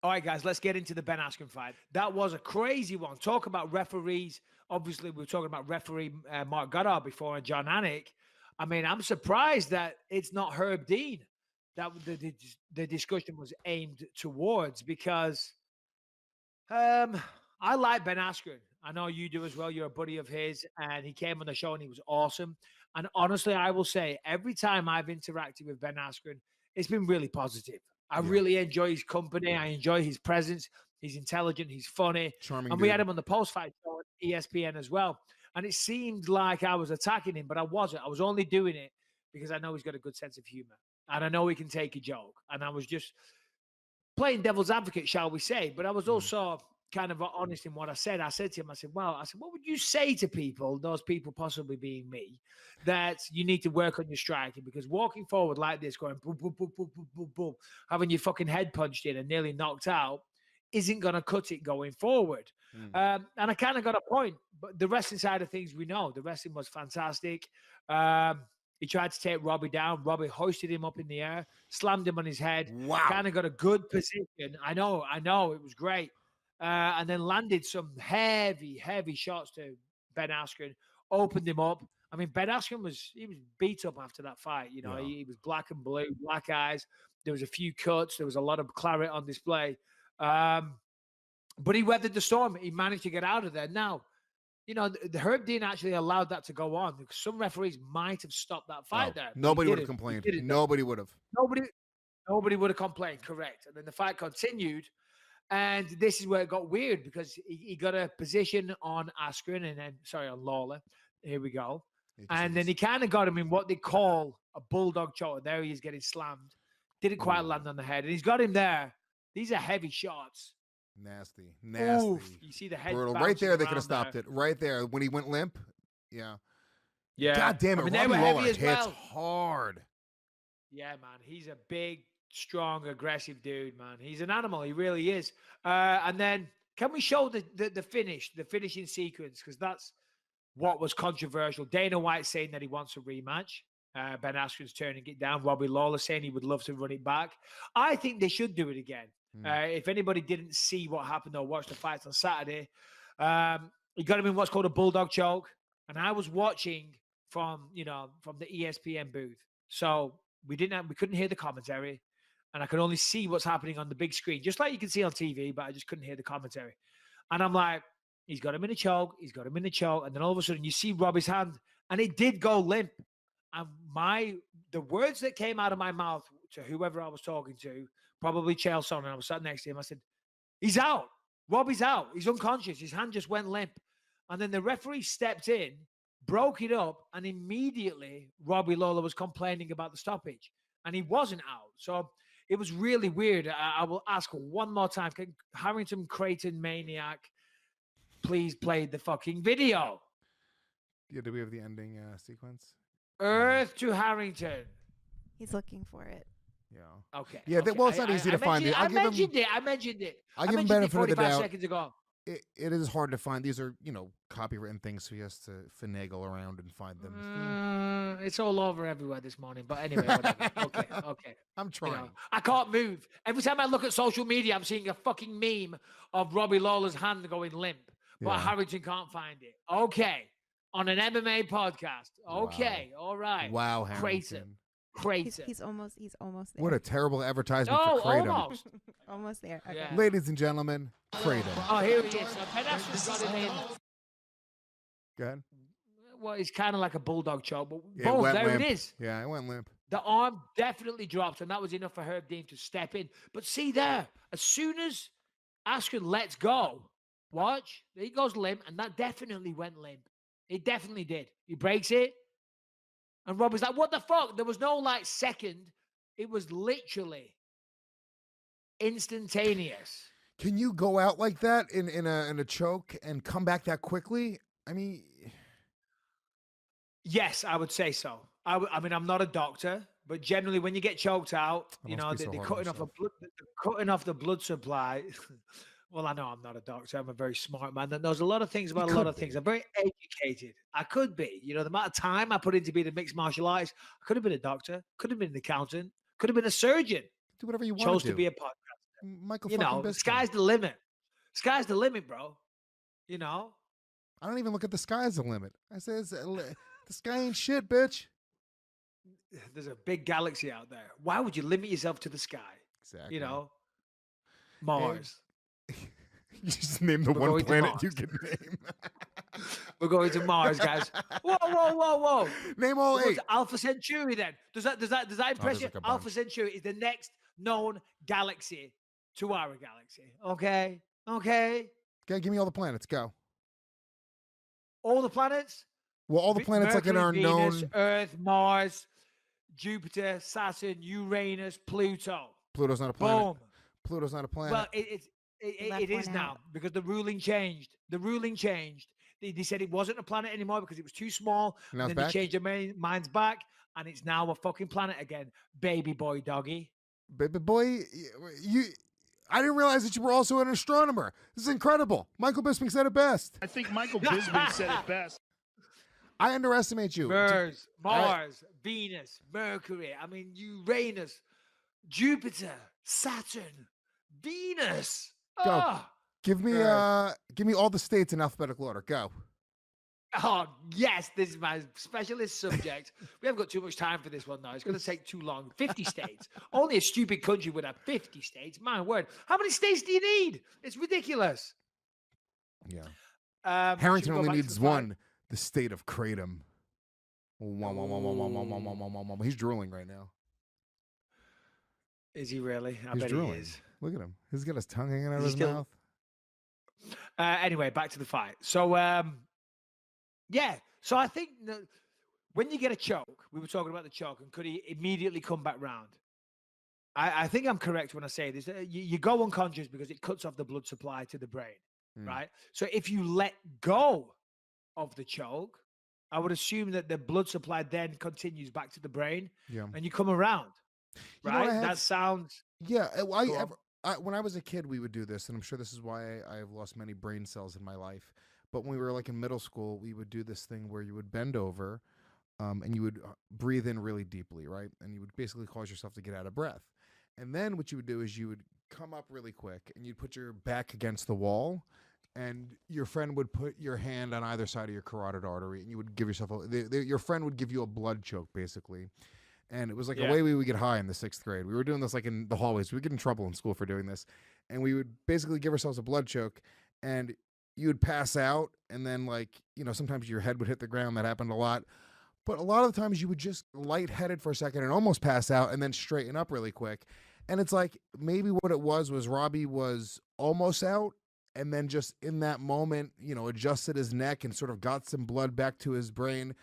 All right, guys, let's get into the Ben Askren fight. That was a crazy one. Talk about referees. Obviously, we were talking about referee Mark Goddard before and John Anik. I mean, I'm surprised that it's not Herb Dean that the discussion was aimed towards because I like Ben Askren. I know you do as well. You're a buddy of his, and he came on the show and he was awesome. And honestly, I will say every time I've interacted with Ben Askren, it's been really positive. I Yeah. really enjoy his company. I enjoy his presence. He's intelligent. He's funny. Charming And we dude. had him on the post-fight show on ESPN as well. And it seemed like I was attacking him, but I wasn't. I was only doing it because I know he's got a good sense of humor. And I know he can take a joke. And I was just playing devil's advocate, shall we say. But I was also kind of honest in what I said. I said to him, I said, what would you say to people, those people possibly being me, that you need to work on your striking? Because walking forward like this, going boom, boom, boom, boom, boom, boom, boom, having your fucking head punched in and nearly knocked out isn't going to cut it going forward. And I kind of got a point. But the wrestling side of things, we know. The wrestling was fantastic. He tried to take Robbie down. Robbie hoisted him up in the air, slammed him on his head. Wow. Kind of got a good position. I know. It was great. And then landed some heavy shots to Ben Askren, opened him up. I mean, Ben Askren was beat up after that fight. You know, he was black and blue, black eyes. There was a few cuts. There was a lot of claret on display. But he weathered the storm. He managed to get out of there. Now, you know, the Herb Dean actually allowed that to go on because some referees might have stopped that fight there. Nobody would have complained. Nobody would have. Nobody would have complained, correct. And then the fight continued. And this is where it got weird because he got a position on Askren and then, on Lawler. Here we go. And then he kind of got him in what they call a bulldog choke. There he is getting slammed. Didn't quite land on the head. And he's got him there. These are heavy shots. Nasty. Oof, you see the head brutal. Right there, they could have stopped it. Right there. When he went limp. Yeah. God damn it. Robbie Lawler hits hard. Yeah, man. He's a big, strong, aggressive dude, man. He's an animal. He really is. And then can we show the finishing sequence? Because that's what was controversial. Dana White saying that he wants a rematch. Ben Askren's turning it down. Robbie Lawler saying he would love to run it back. I think they should do it again. If anybody didn't see what happened or watch the fights on Saturday, he got him in what's called a bulldog choke. And I was watching from the ESPN booth. So we couldn't hear the commentary. And I could only see what's happening on the big screen, just like you can see on TV, but I just couldn't hear the commentary. And I'm like, he's got him in a choke. He's got him in the choke. And then all of a sudden you see Robbie's hand and it did go limp. And the words that came out of my mouth to whoever I was talking to, probably Chael Sonnen, and I was sat next to him, I said, he's out. Robbie's out. He's unconscious. His hand just went limp. And then the referee stepped in, broke it up, and immediately Robbie Lawler was complaining about the stoppage. And he wasn't out. So it was really weird. I will ask one more time. Can Harrington Creighton Maniac please play the fucking video? Yeah, do we have the ending sequence? Earth to Harrington. He's looking for it. Yeah. Okay. Yeah, well, it's not easy to find. I mentioned it. I'll give him benefit of the doubt. 45 seconds ago. It is hard to find. These are, copywritten things, so he has to finagle around and find them. It's all over everywhere this morning. But anyway, whatever. Okay. I'm trying. I can't move. Every time I look at social media, I'm seeing a fucking meme of Robbie Lawler's hand going limp. But Harrington can't find it. Okay. On an MMA podcast. Okay. All right. Wow, Harrington. Creighton. He's almost there. What a terrible advertisement for Kratom. Almost. Almost there. Okay. Yeah. Ladies and gentlemen, Kratom. Oh, here he is. So Ben Askren's got him in. Go ahead. Well, it's kind of like a bulldog choke, but Yeah, boom, went there limp. it is. Yeah, it went limp. The arm definitely dropped, and that was enough for Herb Dean to step in. But see there, as soon as Askren lets go, watch, he goes limp, and that definitely went limp. It definitely did. He breaks it, and Robbie's like, what the fuck? There was no, second. It was literally instantaneous. Can you go out like that in a choke and come back that quickly? I mean... Yes, I would say so. I mean, I'm not a doctor, but generally when you get choked out, they're cutting off the blood supply. Well, I know I'm not a doctor. I'm a very smart man that knows a lot of things about a lot of things. I'm very educated. I could be. The amount of time I put into being a mixed martial artist, I could have been a doctor, could have been an accountant, could have been a surgeon. Do whatever you want Chose to do. To be a podcaster. Michael you fucking know, Bisping. sky's the limit. Sky's the limit, bro. You know? I don't even look at the sky as a limit. I say the sky ain't shit, bitch. There's a big galaxy out there. Why would you limit yourself to the sky? Exactly. You know? Mars. You just name the one planet you can name. We're going to Mars, guys. Whoa. Name all 8. Alpha Centauri then. Does that impress you? Like Alpha Centauri is the next known galaxy to our galaxy. Okay. Okay, give me all the planets. Go. All the planets? Well, all the planets Mercury, like in our Venus, known. Earth, Mars, Jupiter, Saturn, Uranus, Pluto. Pluto's not a planet. Boom. Pluto's not a planet. Well, it is now because the ruling changed. They said it wasn't a planet anymore because it was too small. And then they changed their minds back, and it's now a fucking planet again. Baby boy, doggy. Baby boy, I didn't realize that you were also an astronomer. This is incredible. Michael Bisping said it best. I think Michael Bisping said it best. I underestimate you. Mars, Venus, Mercury. I mean, Uranus, Jupiter, Saturn, Venus. Go. Oh, give me all the states in alphabetical order. Go. Oh, yes, this is my specialist subject. We haven't got too much time for this one now. It's going to take too long. 50 states. Only a stupid country would have 50 states. My word. How many states do you need? It's ridiculous. Yeah. Harrington only needs one. The state of Kratom. He's drooling right now. Is he really? I bet he is. Look at him. He's got his tongue hanging out of his mouth. Anyway, back to the fight. So, yeah. So I think when you get a choke, we were talking about the choke, and could he immediately come back round? I think I'm correct when I say this. You go unconscious because it cuts off the blood supply to the brain, right? So if you let go of the choke, I would assume that the blood supply then continues back to the brain, and you come around, right? That sounds... Yeah, when I was a kid, we would do this, and I'm sure this is why I have lost many brain cells in my life. But when we were like in middle school, we would do this thing where you would bend over, and you would breathe in really deeply, right? And you would basically cause yourself to get out of breath. And then what you would do is you would come up really quick, and you'd put your back against the wall, and your friend would put your hand on either side of your carotid artery, and you would give yourself your friend would give you a blood choke, basically. And it was like a way we would get high in the 6th grade. We were doing this like in the hallways. We would get in trouble in school for doing this. And we would basically give ourselves a blood choke, and you would pass out, and then sometimes your head would hit the ground. That happened a lot. But a lot of the times you would just lightheaded for a second and almost pass out and then straighten up really quick. And it's like maybe what it was Robbie was almost out, and then just in that moment, adjusted his neck and sort of got some blood back to his brain.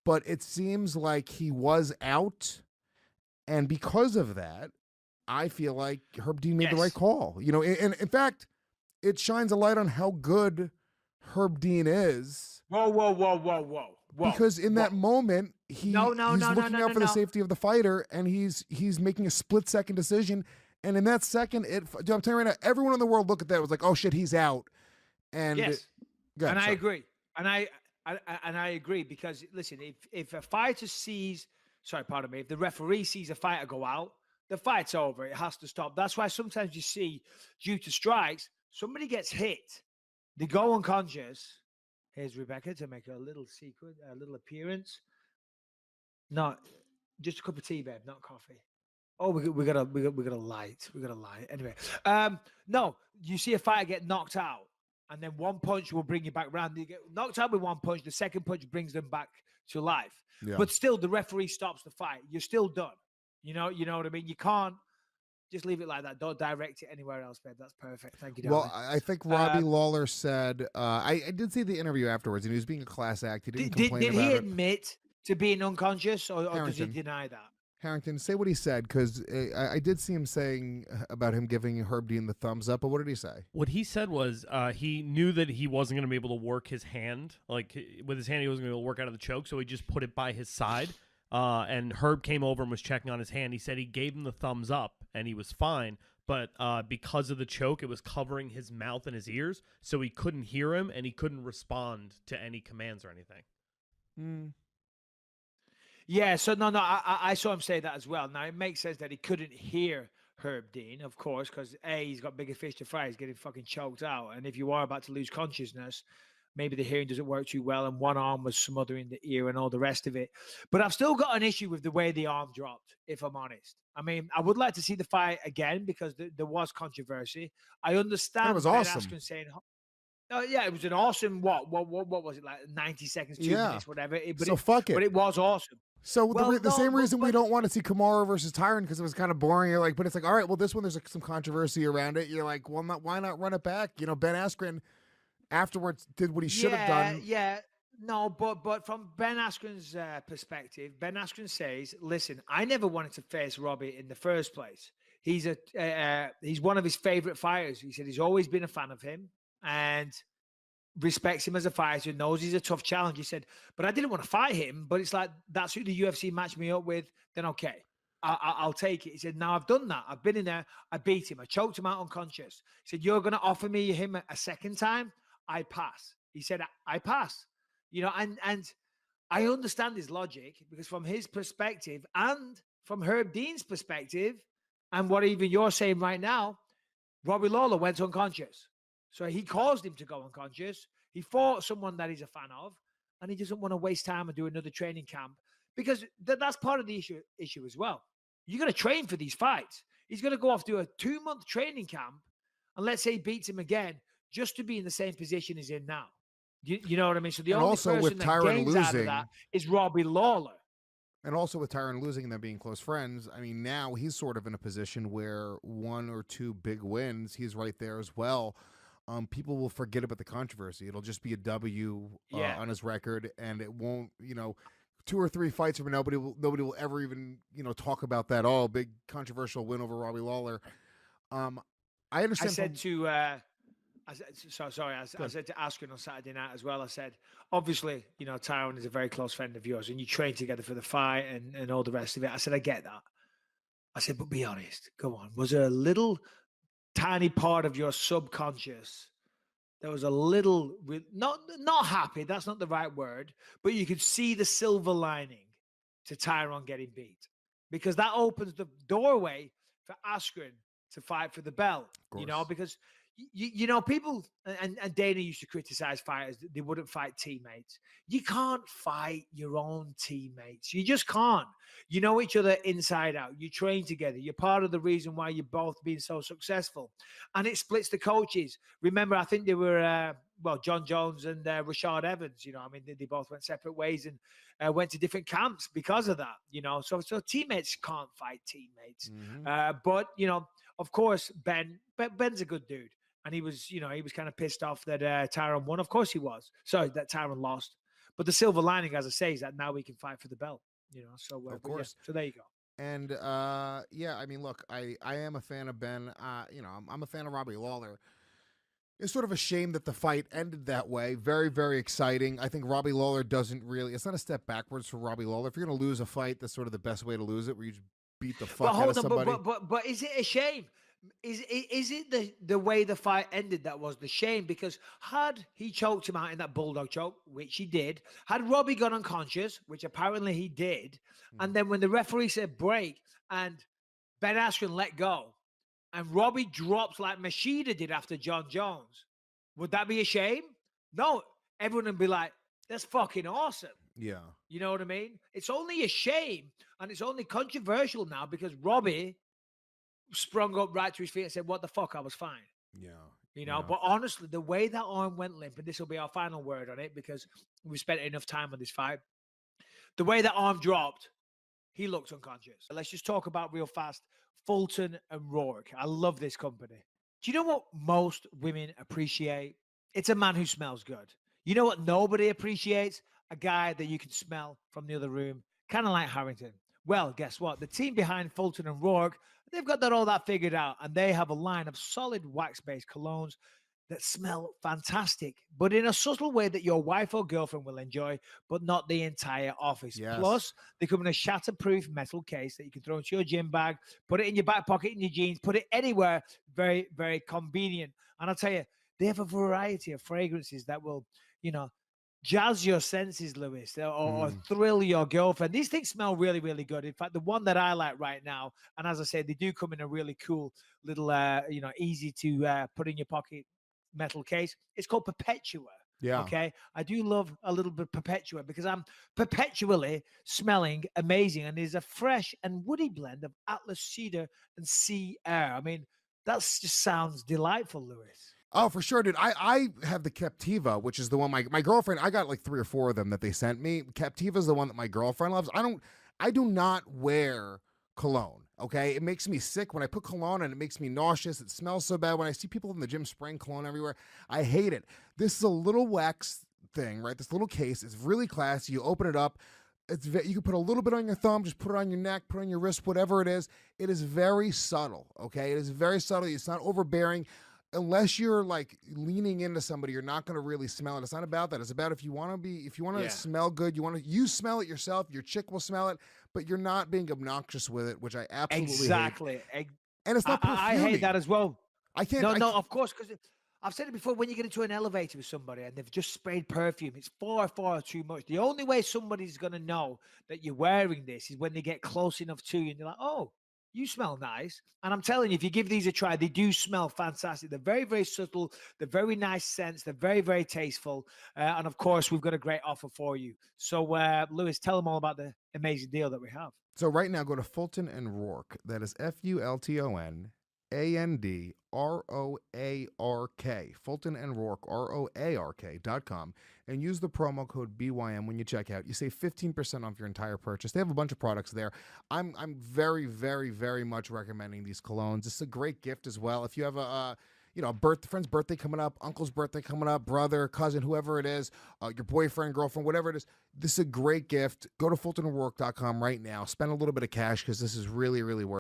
But it seems like he was out, and because of that, I feel like Herb Dean made the right call. And in fact, it shines a light on how good Herb Dean is. Whoa. Because in that moment, he's looking out for the safety of the fighter, and he's making a split-second decision. And in that second, I'm telling you right now, everyone in the world looked at that and was like, "Oh shit, he's out." And I agree. And I agree because listen, if a fighter sees, if the referee sees a fighter go out, the fight's over. It has to stop. That's why sometimes you see, due to strikes, somebody gets hit, they go unconscious. Here's Rebecca to make a little appearance. Not just a cup of tea, babe, not coffee. Oh, we got a light. We got a light. Anyway, no, you see a fighter get knocked out, and then one punch will bring you back round. You get knocked out with one punch. The second punch brings them back to life. Yeah. But still, the referee stops the fight. You're still done. You know what I mean? You can't just leave it like that. Don't direct it anywhere else, babe. That's perfect. Thank you, darling. Well, I think Robbie Lawler said, I did see the interview afterwards, and he was being a class act. He didn't complain about it. Did he admit to being unconscious, or does he deny that? Harrington, say what he said, because I did see him saying about him giving Herb Dean the thumbs up, but what did he say? What he said was he knew that he wasn't going to be able to work his hand. Like, with his hand, he wasn't going to be able to work out of the choke, so he just put it by his side. And Herb came over and was checking on his hand. He said he gave him the thumbs up, and he was fine. But because of the choke, it was covering his mouth and his ears, so he couldn't hear him, and he couldn't respond to any commands or anything. Yeah, so no, I saw him say that as well. Now, it makes sense that he couldn't hear Herb Dean, of course, because he's got bigger fish to fry. He's getting fucking choked out. And if you are about to lose consciousness, maybe the hearing doesn't work too well, and one arm was smothering the ear and all the rest of it. But I've still got an issue with the way the arm dropped, if I'm honest. I mean, I would like to see the fight again because there was controversy. I understand. That was Ben awesome. Askren saying, "Oh yeah, it was an awesome what was it, like 90 seconds, 2 minutes, whatever." Fuck it. But it was awesome. So Well, the no, same reason we but- don't want to see Kamaru versus Tyron because it was kind of boring. You're like, but it's like, all right, well, this one there's like some controversy around it. You're like, well, why not run it back? You know, Ben Askren afterwards did what he should have done. Yeah. No, but from Ben Askren's perspective, Ben Askren says, "Listen, I never wanted to face Robbie in the first place. He's one of his favorite fighters." He said he's always been a fan of him and respects him as a fighter, knows he's a tough challenge. He said, "But I didn't want to fight him. But it's like that's who the UFC matched me up with. Then okay, I'll take it." He said, "Now I've done that. I've been in there. I beat him. I choked him out unconscious." He said, "You're going to offer me him a second time? I pass." He said, "I pass." You know, and I understand his logic because from his perspective and from Herb Dean's perspective, and what even you're saying right now, Robbie Lawler went unconscious. So he caused him to go unconscious. He fought someone that he's a fan of, and he doesn't want to waste time and do another training camp because that's part of the issue as well. You're going to train for these fights. He's going to go off to a 2-month training camp, and let's say he beats him again just to be in the same position he's in now. You know what I mean? So the And only also person with that Tyron gains out of losing- that is Robbie Lawler. And also with Tyron losing and them being close friends, I mean, now he's sort of in a position where 1 or 2 big wins, he's right there as well. People will forget about the controversy. It'll just be a W on his record, and it won't, 2 or 3 fights from nobody will ever even, talk about that. Oh, big controversial win over Robbie Lawler. I understand. I said to Askren on Saturday night as well. I said, obviously, Tyron is a very close friend of yours, and you train together for the fight and all the rest of it. I said, I get that. I said, but be honest. Go on. Was there a little tiny part of your subconscious that was a little not happy? That's not the right word, but you could see the silver lining to Tyron getting beat because that opens the doorway for Askren to fight for the belt. Because people and Dana used to criticize fighters that they wouldn't fight teammates. You can't fight your own teammates. You just can't. You know each other inside out. You train together. You're part of the reason why you're both being so successful. And it splits the coaches. Remember, I think they were, John Jones and Rashad Evans, they both went separate ways and went to different camps because of that, so teammates can't fight teammates. Mm-hmm. But, of course, Ben's a good dude. And he was kind of pissed off that Tyron won. Of course he was. Sorry, that Tyron lost. But the silver lining, as I say, is that now we can fight for the belt. So of course. So there you go. And I mean, look, I am a fan of Ben. I'm a fan of Robbie Lawler. It's sort of a shame that the fight ended that way. Very, very exciting. I think Robbie Lawler doesn't really. It's not a step backwards for Robbie Lawler. If you're going to lose a fight, that's sort of the best way to lose it, where you just beat the fuck out of somebody. But is it a shame? Is it the way the fight ended that was the shame? Because had he choked him out in that bulldog choke, which he did, had Robbie gone unconscious, which apparently he did, and then when the referee said break and Ben Askren let go, and Robbie drops like Machida did after John Jones, would that be a shame? No, everyone would be like, that's fucking awesome. Yeah. You know what I mean? It's only a shame, and it's only controversial now because Robbie sprung up right to his feet and said, what the fuck, I was fine. Yeah. But honestly, the way that arm went limp, and this will be our final word on it because we spent enough time on this fight. The way that arm dropped, he looked unconscious. Let's just talk about real fast Fulton and Rourke. I love this company. Do you know what most women appreciate? It's a man who smells good. You know what nobody appreciates? A guy that you can smell from the other room, kind of like Harrington. Well, guess what? The team behind Fulton and Rourke, they've got all that figured out, and they have a line of solid wax-based colognes that smell fantastic, but in a subtle way that your wife or girlfriend will enjoy, but not the entire office. Yes. Plus, they come in a shatterproof metal case that you can throw into your gym bag, put it in your back pocket, in your jeans, put it anywhere. Very, very convenient. And I'll tell you, they have a variety of fragrances that will, jazz your senses, Lewis, or Mm. thrill your girlfriend. These things smell really, really good. In fact, the one that I like right now, and as I said, they do come in a really cool little, easy to put in your pocket metal case. It's called Perpetua. Yeah. Okay. I do love a little bit of Perpetua because I'm perpetually smelling amazing. And there's a fresh and woody blend of Atlas cedar and sea air. I mean, that just sounds delightful, Lewis. Oh, for sure, dude. I have the Captiva, which is the one my girlfriend, I got like 3 or 4 of them that they sent me. Captiva is the one that my girlfriend loves. I do not wear cologne, okay? It makes me sick when I put cologne and it makes me nauseous. It smells so bad when I see people in the gym spraying cologne everywhere. I hate it. This is a little wax thing, right? This little case. It's really classy. You open it up. You can put a little bit on your thumb, just put it on your neck, put it on your wrist, whatever it is. It is very subtle, okay? It is very subtle. It's not overbearing. Unless you're like leaning into somebody, you're not going to really smell it. It's not about that. It's about if you want to smell good, you smell it yourself, your chick will smell it, but you're not being obnoxious with it, which I absolutely hate. And it's not perfumey. I hate that as well. I can't. No, of course, because I've said it before, when you get into an elevator with somebody and they've just sprayed perfume, it's far, far too much. The only way somebody's going to know that you're wearing this is when they get close enough to you and you're like, oh, you smell nice. And I'm telling you, if you give these a try, they do smell fantastic. They're very, very subtle. They're very nice scents. They're very, very tasteful. And of course, we've got a great offer for you. So, Lewis, tell them all about the amazing deal that we have. So right now, go to Fulton and Rourke. That is FULTON ANDROARK. Fulton and Rourke, ROARK.com. And use the promo code BYM when you check out. You save 15% off your entire purchase. They have a bunch of products there. I'm very, very, very much recommending these colognes. It's a great gift as well. If you have a friend's birthday coming up, uncle's birthday coming up, brother, cousin, whoever it is, your boyfriend, girlfriend, whatever it is, this is a great gift. Go to FultonandRourke.com right now. Spend a little bit of cash because this is really, really worth it.